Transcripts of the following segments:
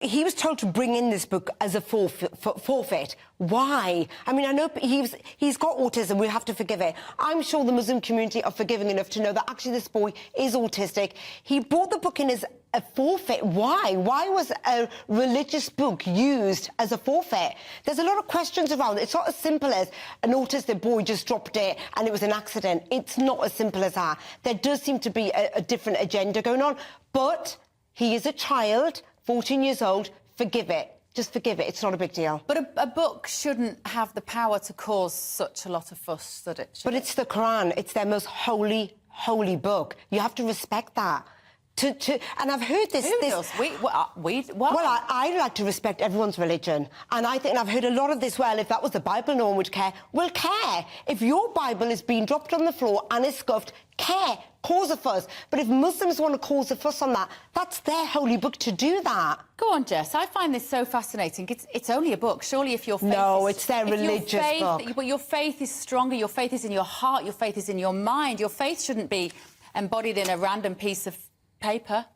He was told to bring in this book as a forfeit. Why? I mean, I know he's got autism. We have to forgive it. I'm sure the Muslim community are forgiving enough to know that actually this boy is autistic. He brought the book in as a forfeit. Why? Why was a religious book used as a forfeit? There's a lot of questions around it. It's not as simple as an autistic boy just dropped it and it was an accident. It's not as simple as that. There does seem to be a different agenda going on. But he is a child, 14 years old. Forgive it. Just forgive it. It's not a big deal. But a book shouldn't have the power to cause such a lot of fuss that it should. But it's the Quran. It's their most holy book. You have to respect that. And I've heard this... Who does? What? Well, I like to respect everyone's religion. And I think, and I've heard a lot of this, well, if that was the Bible, no one would care. Well, care. If your Bible is being dropped on the floor and is scuffed, care. Cause a fuss. But if Muslims want to cause a fuss on that, that's their holy book to do that. Go on, Jess. I find this so fascinating. It's only a book. Surely if your faith No, it's their religious book. But your faith is stronger. Your faith is in your heart. Your faith is in your mind. Your faith shouldn't be embodied in a random piece of paper.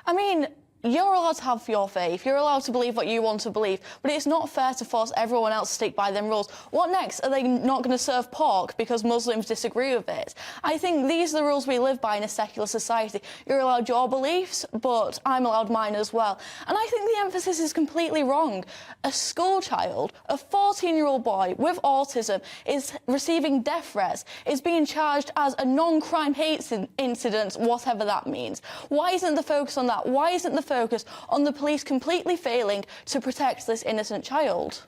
I mean, you're allowed to have your faith, you're allowed to believe what you want to believe, but it's not fair to force everyone else to stick by them rules. What next? Are they not going to serve pork because Muslims disagree with it? I think these are the rules we live by in a secular society. You're allowed your beliefs, but I'm allowed mine as well. And I think the emphasis is completely wrong. A school child, a 14-year-old boy with autism, is receiving death threats, is being charged as a non-crime hate incident, whatever that means. Why isn't the focus on that? Why isn't the focus on the police completely failing to protect this innocent child?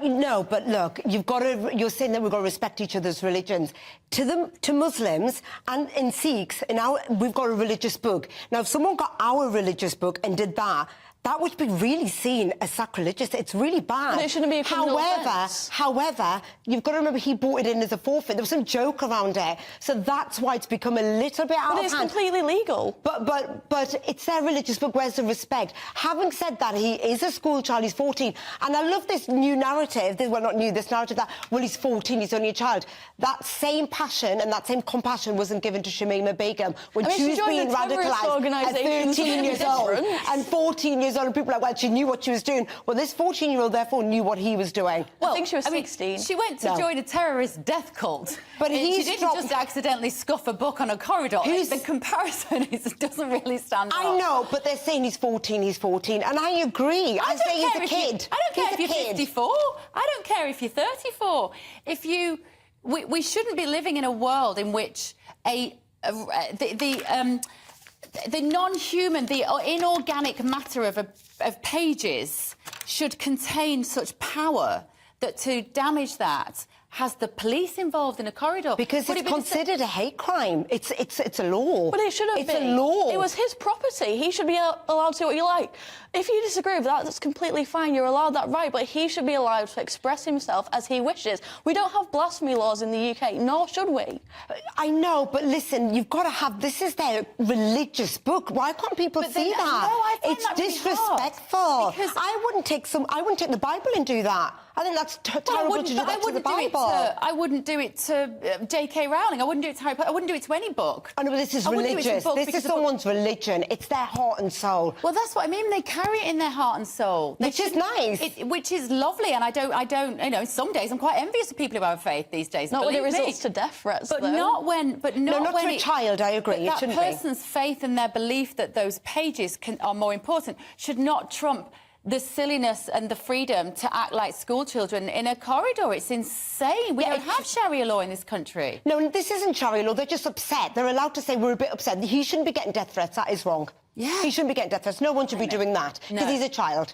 No, but look, you're saying that we've got to respect each other's religions. To Muslims and Sikhs, we've got a religious book. Now, if someone got our religious book and did that, that would be really seen as sacrilegious. It's really bad. But it shouldn't be a criminal offence. However, you've got to remember he brought it in as a forfeit. There was some joke around it. So that's why it's become a little bit out of hand. But it's completely legal. But it's their religious book. Where's the respect? Having said that, he is a school child. He's 14. And I love this new narrative. Well, not new, this narrative that, well, he's 14, he's only a child. That same passion and that same compassion wasn't given to Shamima Begum when she was being radicalised at 13 years old and 14 years old. And people are like, well, she knew what she was doing. Well, this 14-year-old, therefore, knew what he was doing. Well, I think she was 16. She went to join a terrorist death cult. But she didn't just accidentally scuff a book on a corridor. The comparison doesn't really stand up. I know, but they're saying he's 14, he's 14. And I agree. I say he's a kid. I don't care if you're 54. I don't care if you're 34. We shouldn't be living in a world in which the non-human, the inorganic matter of pages should contain such power that to damage that has the police involved in a corridor. Because it's considered a hate crime. It's a law. But it shouldn't be. It's a law. It was his property. He should be allowed to do what you like. If you disagree with that, that's completely fine. You're allowed that right, but he should be allowed to express himself as he wishes. We don't have blasphemy laws in the UK, nor should we. I know, but listen, you've got to have... This is their religious book. Why can't people see that? No, I find it's that really disrespectful. hard, because I wouldn't take the Bible and do that. I think that's terrible to do that to the Bible. I wouldn't do it to J.K. Rowling. I wouldn't do it to Harry Potter. I wouldn't do it to any book. I know, but this is religious. This is someone's religion. It's their heart and soul. Well, that's what I mean. They carry it in their heart and soul. Which is nice. Which is lovely. And I don't, you know, some days I'm quite envious of people who have faith these days. Not when it results to death threats, but though. not when to a child, I agree. That person's faith and their belief that those pages are more important should not trump the silliness and the freedom to act like school children in a corridor. It's insane. We don't have Sharia law in this country. No, this isn't Sharia law. They're just upset. They're allowed to say, we're a bit upset. He shouldn't be getting death threats. That is wrong. Yeah. He shouldn't be getting death threats. No one should be doing that because he's a child.